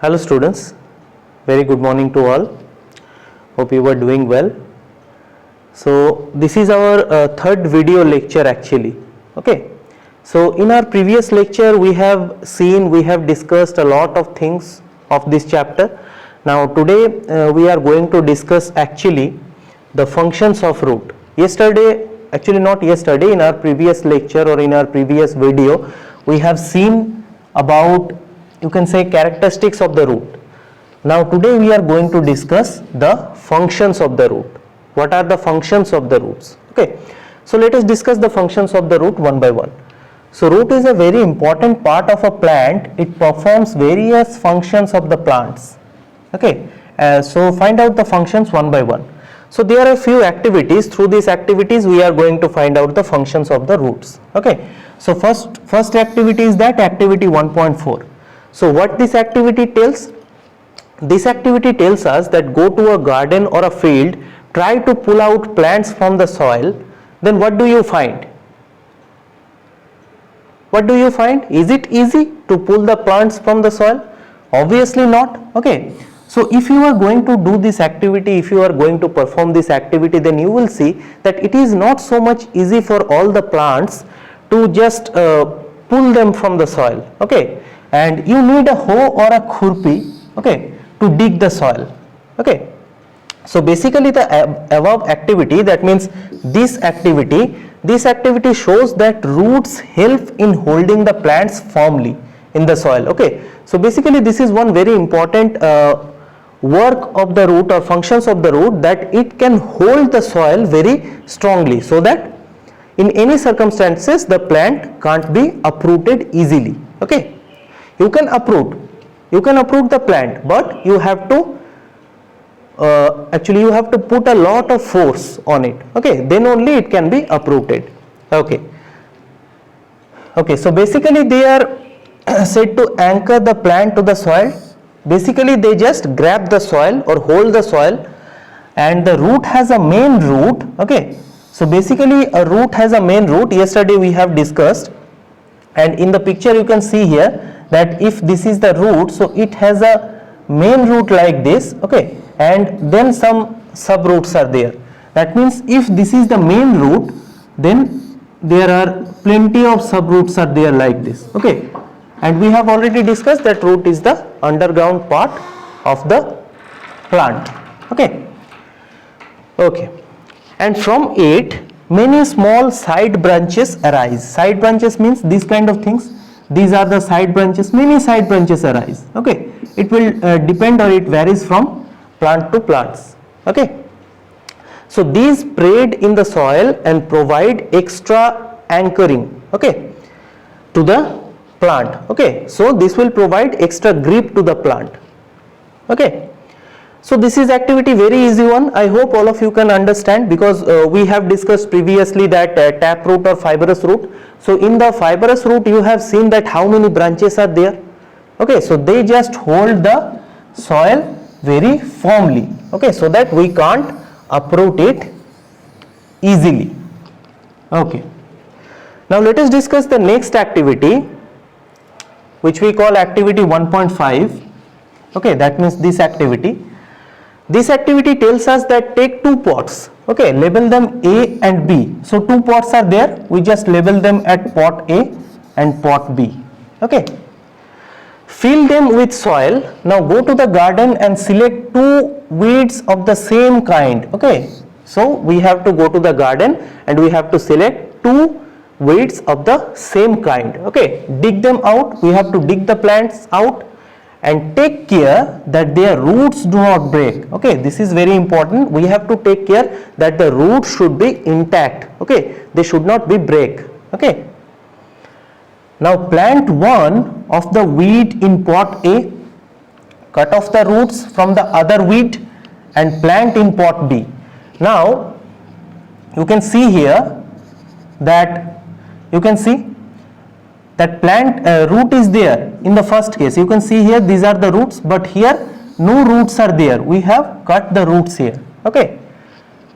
Hello students, very good morning to all. Hope you are doing well. So this is our third video lecture actually. Okay. So in our previous lecture we have discussed a lot of things of this chapter. Now today we are going to discuss actually the functions of root. In our previous lecture or in our previous video we have seen about, you can say, characteristics of the root. Now today we are going to discuss the functions of the root. What are the functions of the roots? Okay, so let us discuss the functions of the root one by one. So root is a very important part of a plant. It performs various functions of the plants. Okay, so find out the functions one by one. So there are a few activities. Through these activities we are going to find out the functions of the roots. Okay, so first activity is that activity 1.4. So what this activity tells? This activity tells us that go to a garden or a field, try to pull out plants from the soil, then what do you find? What do you find? Is it easy to pull the plants from the soil? Obviously not. Okay, so if you are going to do this activity, if you are going to perform this activity, then you will see that it is not so much easy for all the plants to just pull them from the soil. Okay, and you need a hoe or a khurpi, okay, to dig the soil. Okay, so basically the above activity, that means this activity shows that roots help in holding the plants firmly in the soil. Okay, so basically this is one very important work of the root or functions of the root, that it can hold the soil very strongly so that in any circumstances the plant can't be uprooted easily. Okay, you can uproot the plant, but you have to you have to put a lot of force on it. Okay, then only it can be uprooted. Okay, so basically they are said to anchor the plant to the soil. Basically they just grab the soil or hold the soil, and the root has a main root. Okay, so basically a root has a main root. Yesterday we have discussed, and in the picture you can see here that if this is the root, so it has a main root like this. Okay, and then some sub roots are there. That means if this is the main root, then there are plenty of sub roots are there like this. Okay, and we have already discussed that root is the underground part of the plant. Okay, and from it many small side branches arise. Side branches means these kind of things. These are the side branches. Many side branches arise. Okay, it will depend, or it varies from plant to plants. Okay, so these spread in the soil and provide extra anchoring, okay, to the plant. Okay, so this will provide extra grip to the plant. Okay, so this is activity very easy one. I hope all of you can understand, because we have discussed previously that tap root or fibrous root. So in the fibrous root you have seen that how many branches are there. Okay, so they just hold the soil very firmly, okay, so that we can't uproot it easily. Okay, now let us discuss the next activity, which we call activity 1.5. okay, that means this activity tells us that take two pots, okay, label them A and B. So two pots are there, we just label them at pot A and pot B. Okay, fill them with soil. Now go to the garden and select two weeds of the same kind. Okay, so we have to go to the garden and we have to select two weeds of the same kind. Okay, dig them out. We have to dig the plants out and take care that their roots do not break. Okay, this is very important. We have to take care that the roots should be intact. Okay, they should not be break. Okay, now plant one of the weed in pot A, cut off the roots from the other weed and plant in pot B. Now you can see here that plant root is there in the first case. You can see here these are the roots, but here no roots are there. We have cut the roots here. Okay,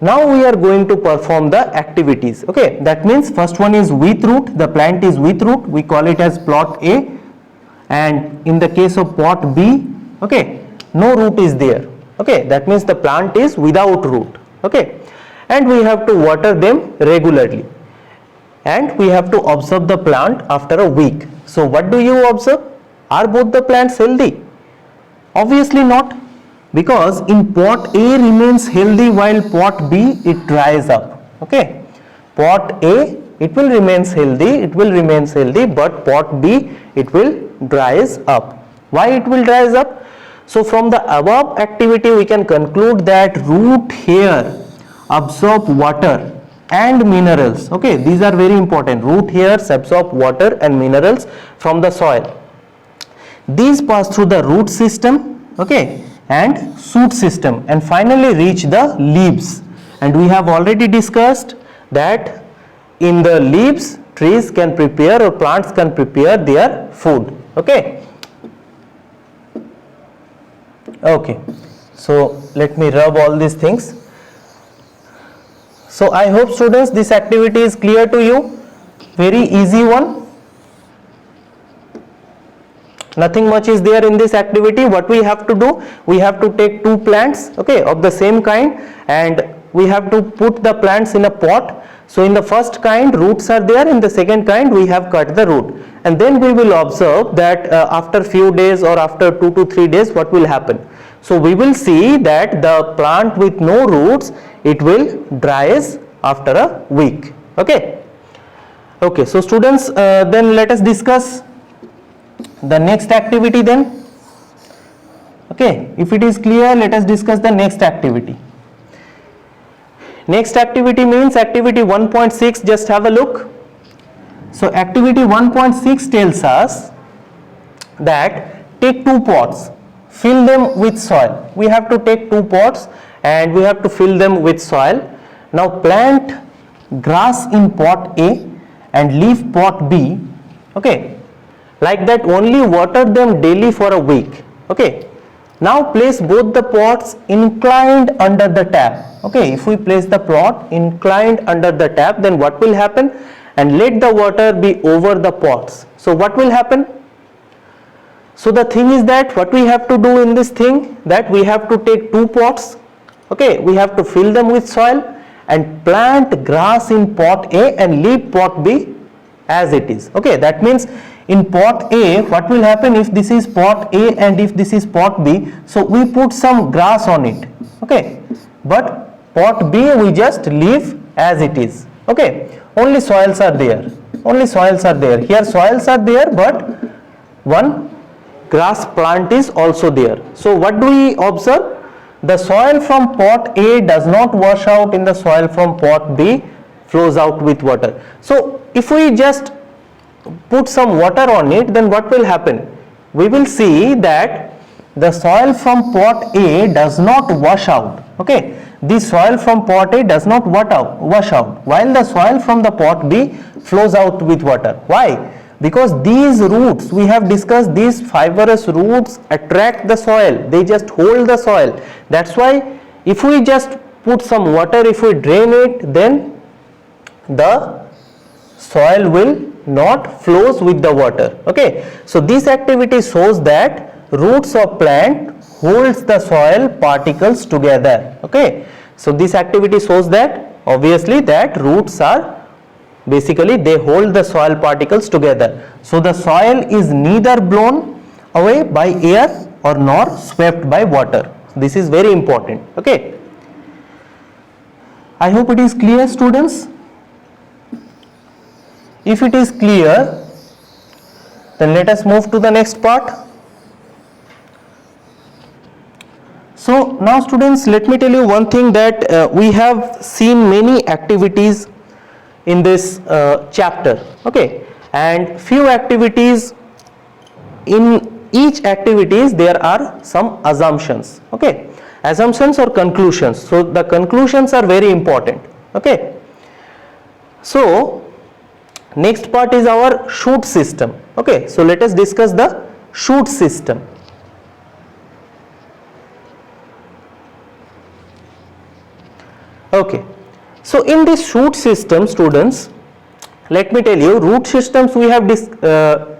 now we are going to perform the activities. Okay, that means first one is with root. The plant is with root. We call it as plot A, and in the case of pot B, okay, no root is there, okay, that means the plant is without root, okay, and we have to water them regularly, and we have to observe the plant after a week. So what do you observe? Are both the plants healthy? Obviously not, because in pot A remains healthy while pot B it dries up, okay. Pot A it will remains healthy, but pot B it will dries up. Why it will dries up? So from the above activity we can conclude that root hair absorb water and minerals, okay, these are very important. Root hairs absorb water and minerals from the soil. These pass through the root system, okay, and shoot system, and finally reach the leaves. And we have already discussed that in the leaves trees can prepare or plants can prepare their food, okay. Okay, so let me rub all these things. So I hope students this activity is clear to you, very easy one. Nothing much is there in this activity. What we have to do, we have to take two plants, okay, of the same kind, and we have to put the plants in a pot. So in the first kind roots are there, in the second kind we have cut the root, and then we will observe that after few days or after 2 to 3 days what will happen. So we will see that the plant with no roots, it will dries after a week, okay. Okay, so students, then let us discuss the next activity then, okay. If it is clear, let us discuss the next activity. Next activity means activity 1.6, just have a look. So activity 1.6 tells us that take two pots, fill them with soil. We have to take two pots and we have to fill them with soil. Now plant grass in pot A and leave pot B, okay. Like that, only water them daily for a week, okay. Now place both the pots inclined under the tap, okay. If we place the pot inclined under the tap, then what will happen? And let the water be over the pots. So what will happen? So the thing is that what we have to do in this thing, that we have to take two pots, okay, we have to fill them with soil and plant grass in pot A and leave pot B as it is, okay. That means in pot A, what will happen if this is pot A and if this is pot B? So we put some grass on it, okay, but pot B we just leave as it is, okay. Only soils are there, only soils are there. Here soils are there, but one grass plant is also there. So what do we observe? The soil from pot A does not wash out in the soil from pot B, flows out with water. So if we just put some water on it, then what will happen? We will see that the soil from pot A does not wash out, okay. The soil from pot A does not wash out, while the soil from the pot B flows out with water. Why? Because these roots, we have discussed, these fibrous roots attract the soil, they just hold the soil. That's why if we just put some water, if we drain it, then the soil will not flows with the water, okay. So this activity shows that roots of plant holds the soil particles together, okay. So this activity shows that obviously that roots are basically they hold the soil particles together. So the soil is neither blown away by air or nor swept by water. This is very important, okay. I hope it is clear, students. If it is clear, then let us move to the next part. So now students, let me tell you one thing, that we have seen many activities in this chapter, okay, and few activities. In each activities there are some assumptions, okay, assumptions or conclusions. So the conclusions are very important, okay. So next part is our shoot system, okay. So let us discuss the shoot system. Okay, so in this shoot system, students, let me tell you, root systems we have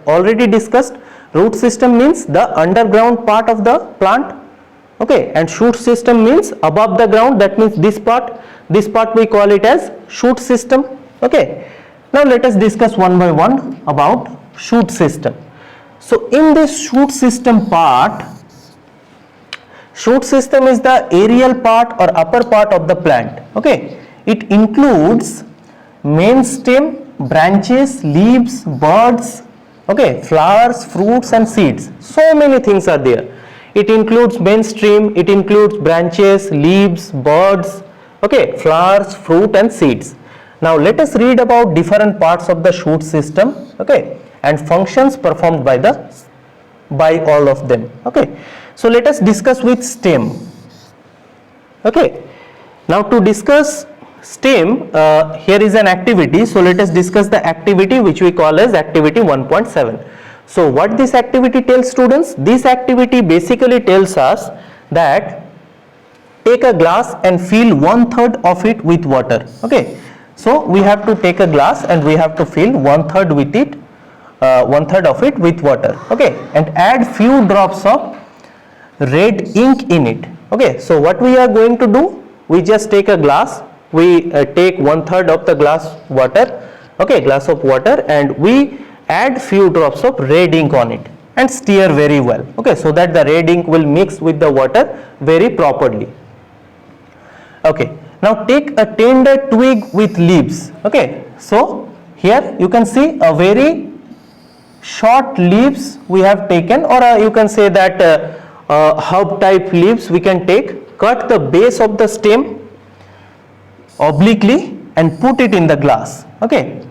already discussed. Root system means the underground part of the plant, okay, and shoot system means above the ground, that means this part we call it as shoot system, okay. Now let us discuss one by one about shoot system. So in this shoot system part, shoot system is the aerial part or upper part of the plant, okay. It includes main stem, branches, leaves, buds, okay, flowers, fruits and seeds. So many things are there. It includes mainstream, it includes branches, leaves, buds, okay, flowers, fruit and seeds. Now let us read about different parts of the shoot system, okay, and functions performed by all of them, okay. So let us discuss with stem, okay. Now to discuss stem, here is an activity, so let us discuss the activity which we call as activity 1.7. So what this activity tells students? This activity basically tells us that take a glass and fill 1/3 of it with water, okay. So we have to take a glass and we have to fill 1/3 with it, 1/3 of it with water, okay, and add few drops of red ink in it, okay. So what we are going to do? We just take a glass, we take 1/3 of the glass water, okay, glass of water, and we add few drops of red ink on it and stir very well, okay, so that the red ink will mix with the water very properly, okay. Now take a tender twig with leaves, okay. So here you can see a very short leaves we have taken, or you can say that herb type leaves we can take. Cut the base of the stem obliquely and put it in the glass, okay.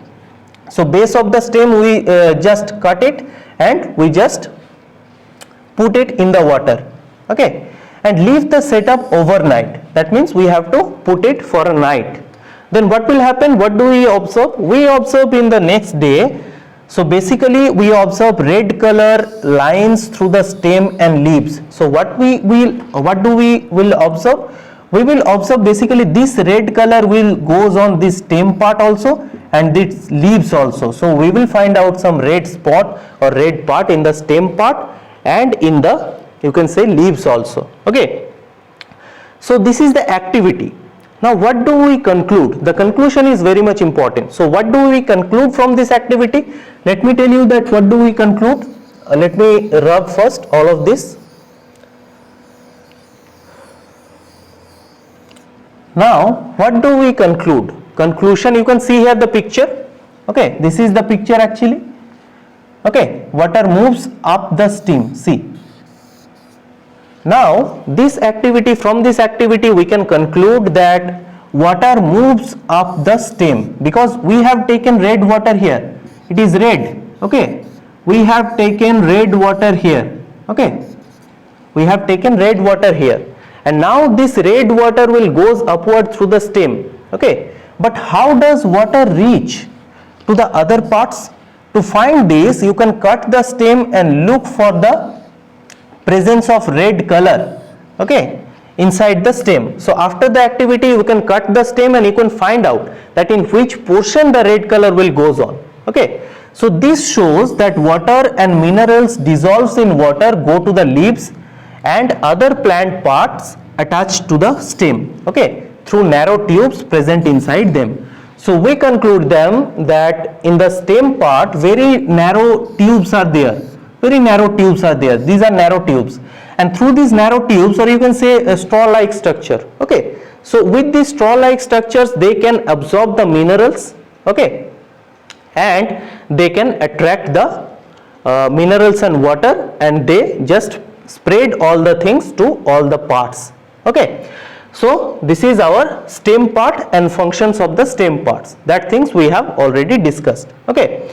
So base of the stem we just cut it and we just put it in the water, okay, and leave the setup overnight. That means we have to put it for a night. Then what will happen? What do we observe? We observe in the next day. So basically we observe red color lines through the stem and leaves. So what do we will observe? We will observe basically this red color will goes on this stem part also and this leaves also. So we will find out some red spot or red part in the stem part and in the, you can say, leaves also, okay. So this is the activity. Now what do we conclude? The conclusion is very much important. So what do we conclude from this activity? Let me tell you that what do we conclude. Let me rub first all of this. Now what do we conclude? Conclusion, you can see here the picture, okay, this is the picture actually, okay. Water moves up the stem, see. Now this activity, from this activity we can conclude that water moves up the stem because we have taken red water here, it is red, okay. We have taken red water here, okay, we have taken red water here, and now this red water will goes upward through the stem, okay. But how does water reach to the other parts? To find this you can cut the stem and look for the presence of red color, okay, inside the stem. So after the activity you can cut the stem and you can find out that in which portion the red color will goes on, okay. So this shows that water and minerals dissolves in water go to the leaves and other plant parts attached to the stem, okay, through narrow tubes present inside them. So we conclude them that in the stem part very narrow tubes are there. Very narrow tubes are there. These are narrow tubes, and through these narrow tubes, or you can say a straw-like structure, okay. So with these straw-like structures they can absorb the minerals, okay, and they can attract the minerals and water, and they just spread all the things to all the parts, okay. So this is our stem part and functions of the stem parts. That things we have already discussed, okay.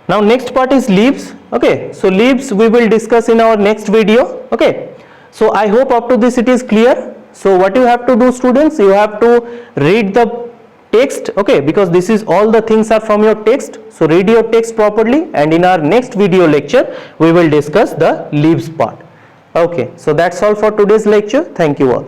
Now next part is leaves, okay. So leaves we will discuss in our next video, okay. So I hope up to this it is clear. So what you have to do, students, you have to read the text, okay, because this is all the things are from your text. So read your text properly, and in our next video lecture we will discuss the leaves part, okay. So that's all for today's lecture. Thank you all.